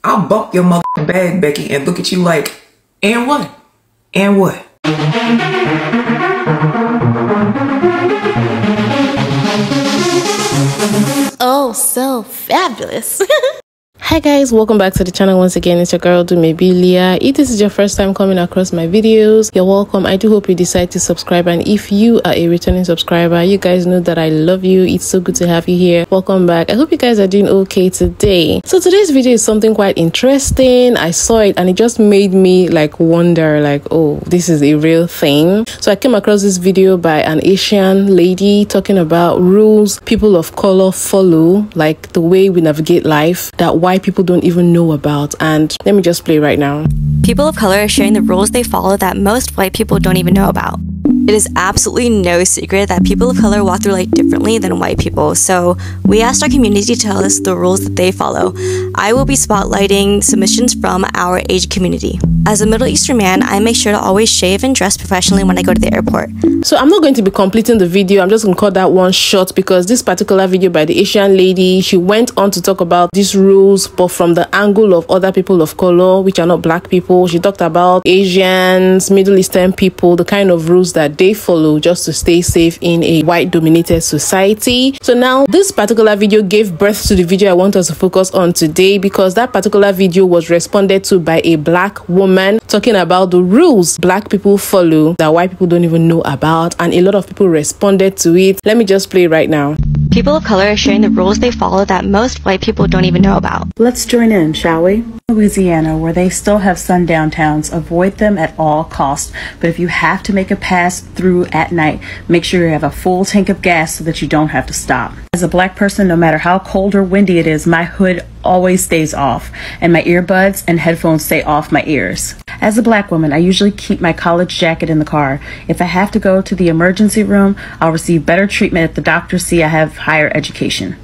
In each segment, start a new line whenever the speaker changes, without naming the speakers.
I'll bump your motherfucking bag, Becky, and look at you like, and what? And what?
Oh, so fabulous.
Hi guys, welcome back to the channel once again. It's your girl Dumebilia. If this is your first time coming across my videos, you're welcome. I do hope you decide to subscribe, and if you are a returning subscriber, you guys know that I love you. It's so good to have you here. Welcome back. I hope you guys are doing okay today. So today's video is something quite interesting. I saw it and it just made me like wonder, like, oh, this is a real thing. So I came across this video by an Asian lady talking about rules people of color follow, like the way we navigate life that white people don't even know about. And let me just play right now.
People of color are sharing the rules they follow that most white people don't even know about. It is absolutely no secret that people of color walk through life differently than white people, so we asked our community to tell us the rules that they follow. I will be spotlighting submissions from our Asian community. As a Middle Eastern man, I make sure to always shave and dress professionally when I go to the airport.
So I'm not going to be completing the video. I'm just going to cut that one short because this particular video by the Asian lady, she went on to talk about these rules, but from the angle of other people of color, which are not black people. She talked about Asians, Middle Eastern people, the kind of rules that they follow just to stay safe in a white dominated society. So now this particular video gave birth to the video I want us to focus on today, because that particular video was responded to by a black woman talking about the rules black people follow that white people don't even know about, and a lot of people responded to it. Let me just play right now.
People of color are sharing the rules they follow that most white people don't even know about.
Let's join in, shall we? Louisiana, where they still have sundown towns, avoid them at all costs. But if you have to make a pass through at night, make sure you have a full tank of gas so that you don't have to stop. As a black person, no matter how cold or windy it is, my hood always stays off, and my earbuds and headphones stay off my ears. As a black woman, I usually keep my college jacket in the car. If I have to go to the emergency room, I'll receive better treatment if the doctors see I have higher education.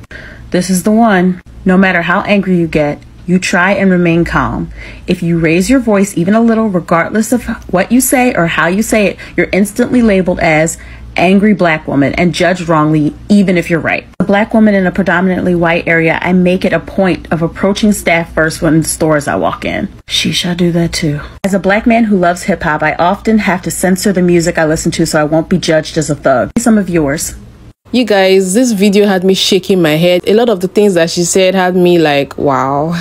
This is the one. No matter how angry you get, you try and remain calm. If you raise your voice even a little, regardless of what you say or how you say it, you're instantly labeled as angry black woman and judged wrongly, even if you're right. As a black woman in a predominantly white area, I make it a point of approaching staff first when in stores I walk in. Sheesh, I do that too. As a black man who loves hip hop, I often have to censor the music I listen to so I won't be judged as a thug. Some of yours.
You guys, this video had me shaking my head. A lot of the things that she said had me like, wow.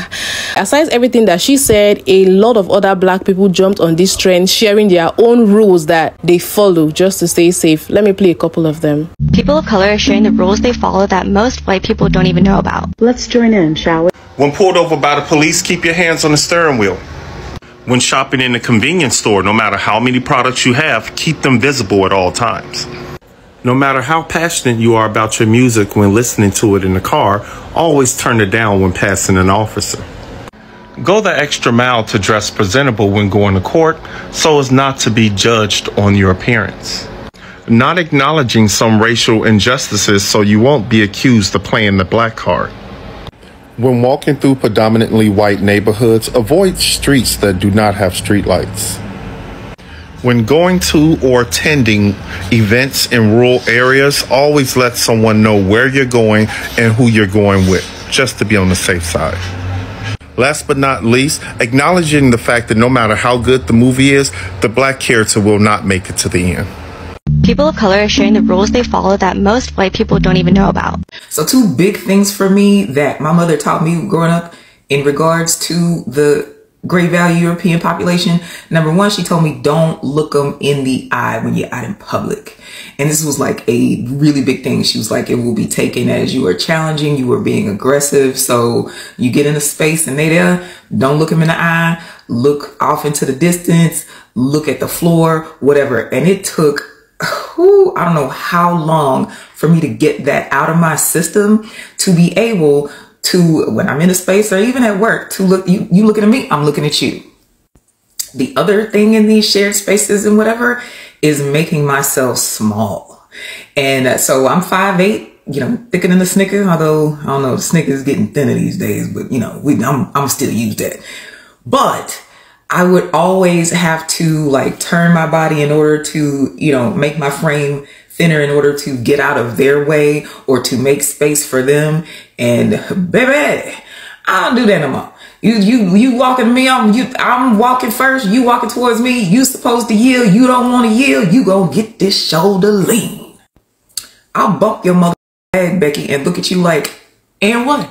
Aside everything that she said, a lot of other black people jumped on this trend, sharing their own rules that they follow just to stay safe. Let me play a couple of them.
People of color are sharing the rules they follow that most white people don't even know about.
Let's join in, shall we?
When pulled over by the police, keep your hands on the steering wheel. When shopping in a convenience store, no matter how many products you have, keep them visible at all times. No matter how passionate you are about your music when listening to it in the car, always turn it down when passing an officer. Go the extra mile to dress presentable when going to court so as not to be judged on your appearance. Not acknowledging some racial injustices so you won't be accused of playing the black card. When walking through predominantly white neighborhoods, avoid streets that do not have streetlights. When going to or attending events in rural areas, always let someone know where you're going and who you're going with, just to be on the safe side. Last but not least, acknowledging the fact that no matter how good the movie is, the black character will not make it to the end.
People of color are sharing the rules they follow that most white people don't even know about.
So two big things for me that my mother taught me growing up in regards to the great value European population. Number one, she told me don't look them in the eye when you're out in public. And this was like a really big thing. She was like, it will be taken as you are challenging, you are being aggressive. So you get in a space and they there, don't look them in the eye, look off into the distance, look at the floor, whatever. And it took, I don't know how long for me to get that out of my system to be able to, when I'm in a space or even at work, to look, you looking at me, I'm looking at you. The other thing in these shared spaces and whatever is making myself small. And so I'm 5'8", you know, thicker than the Snicker, although I don't know, the Snicker is getting thinner these days, but you know, I'm still use that. But I would always have to like turn my body in order to, you know, make my frame thinner in order to get out of their way or to make space for them. And baby, I don't do that no more. You walking to me, I'm walking first, you walking towards me, you supposed to yield, you don't want to yield, you gonna get this shoulder lean. I'll bump your mother bag, Becky, and look at you like, and what?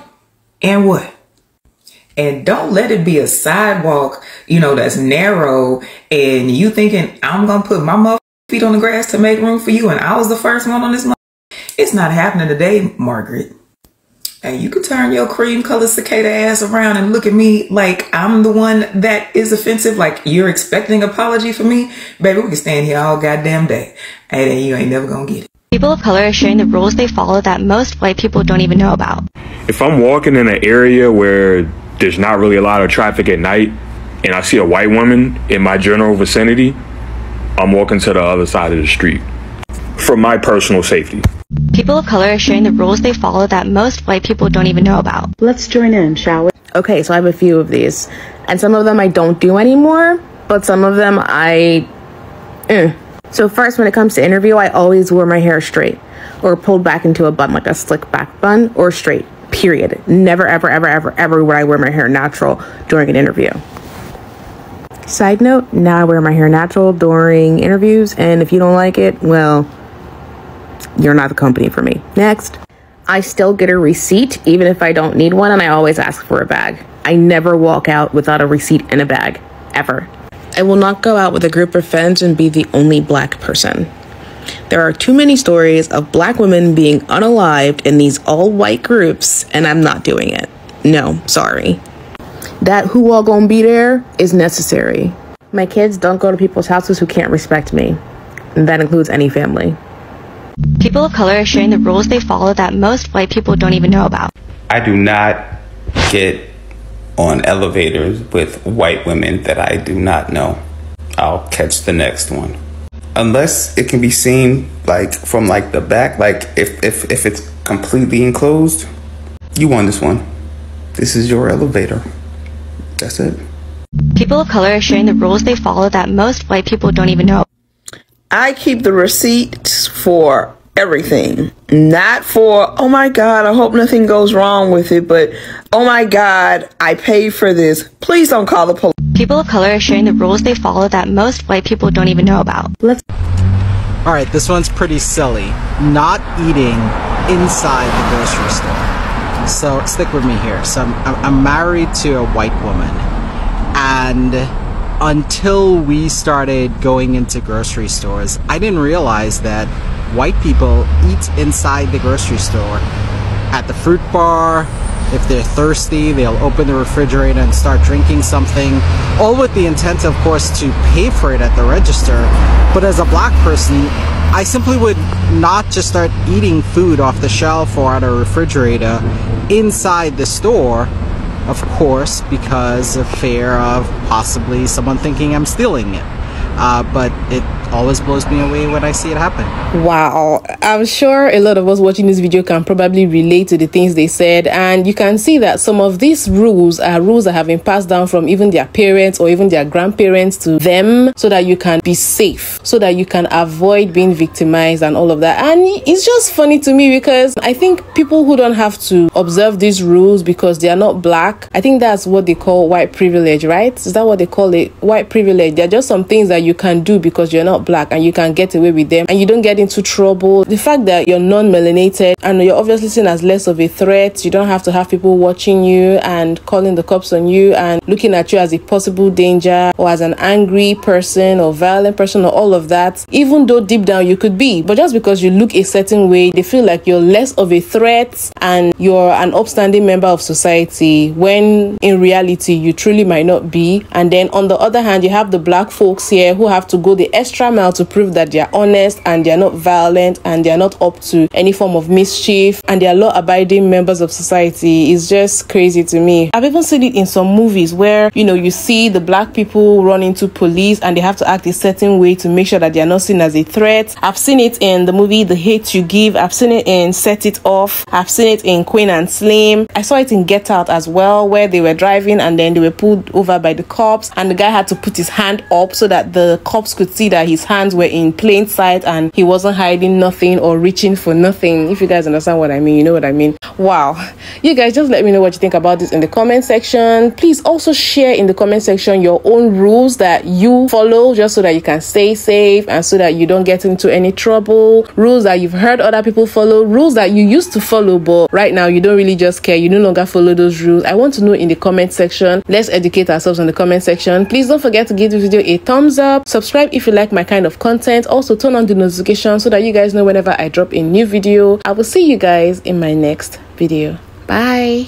And what? And don't let it be a sidewalk, that's narrow, and you thinking, I'm gonna put my mother feet on the grass to make room for you, and I was the first one on this mother. It's not happening today, Margaret. And you could turn your cream colored cicada ass around and look at me like I'm the one that is offensive, like you're expecting apology from me. Baby, we can stand here all goddamn day. And you ain't never gonna get it.
People of color are sharing the rules they follow that most white people don't even know about.
If I'm walking in an area where there's not really a lot of traffic at night and I see a white woman in my general vicinity, I'm walking to the other side of the street for my personal safety.
People of color are sharing the rules they follow that most white people don't even know about.
Let's join in, shall we?
Okay, so I have a few of these, and some of them I don't do anymore, but some of them So first, when it comes to interview, I always wear my hair straight or pulled back into a bun, like a slick back bun, or straight, period. Never, ever, ever, ever, ever would I wear my hair natural during an interview. Side note, now I wear my hair natural during interviews, and if you don't like it, well, you're not the company for me. Next, I still get a receipt even if I don't need one, and I always ask for a bag. I never walk out without a receipt and a bag, ever. I will not go out with a group of friends and be the only black person. There are too many stories of black women being unalived in these all-white groups, and I'm not doing it. No, sorry. That who all gonna be there is necessary. My kids don't go to people's houses who can't respect me, and that includes any family.
People of color are sharing the rules they follow that most white people don't even know about.
I do not get on elevators with white women that I do not know. I'll catch the next one. Unless it can be seen from the back, if it's completely enclosed, you won this one. This is your elevator. That's it.
People of color are sharing the rules they follow that most white people don't even know.
I keep the receipts for everything. Not for, oh my God, I hope nothing goes wrong with it, but oh my God, I paid for this. Please don't call the police.
People of color are sharing the rules they follow that most white people don't even know about.
Alright, this one's pretty silly. Not eating inside the grocery store. So stick with me here. So I'm married to a white woman, and until we started going into grocery stores, I didn't realize that white people eat inside the grocery store. At the fruit bar, if they're thirsty, they'll open the refrigerator and start drinking something, all with the intent, of course, to pay for it at the register. But as a black person, I simply would not just start eating food off the shelf or out of a refrigerator inside the store, of course, because of fear of possibly someone thinking I'm stealing it. But it always blows me away when I see it happen.
Wow, I'm sure a lot of us watching this video can probably relate to the things they said, and you can see that some of these rules are rules that have been passed down from even their parents or even their grandparents to them, so that you can be safe, so that you can avoid being victimized and all of that. And it's just funny to me because I think people who don't have to observe these rules because they are not black, I think that's what they call white privilege, right? Is that what they call it? White privilege. There are just some things that you can do because you're not black and you can get away with them and you don't get into trouble. The fact that you're non-melanated and you're obviously seen as less of a threat, you don't have to have people watching you and calling the cops on you and looking at you as a possible danger or as an angry person or violent person or all of that, even though deep down you could be. But just because you look a certain way, they feel like you're less of a threat and you're an upstanding member of society, when in reality you truly might not be. And then on the other hand, you have the black folks here who have to go the extra mile to prove that they're honest and they're not violent and they're not up to any form of mischief and they're law-abiding members of society. Is just crazy to me. I've even seen it in some movies where, you know, you see the black people run into police and they have to act a certain way to make sure that they're not seen as a threat. I've seen it in the movie The Hate You Give. I've seen it in Set It Off. I've seen it in Queen and Slim. I saw it in Get Out as well, where they were driving and then they were pulled over by the cops and the guy had to put his hand up so that the cops could see that he's his hands were in plain sight and he wasn't hiding nothing or reaching for nothing. If you guys understand what I mean, you know what I mean. Wow, you guys, just let me know what you think about this in the comment section. Please also share in the comment section your own rules that you follow, just so that you can stay safe and so that you don't get into any trouble. Rules that you've heard other people follow, rules that you used to follow but right now you don't really just care, you no longer follow those rules. I want to know in the comment section. Let's educate ourselves in the comment section. Please don't forget to give this video a thumbs up, subscribe if you like my kind of content, also turn on the notification so that you guys know whenever I drop a new video. I will see you guys in my next video. Bye.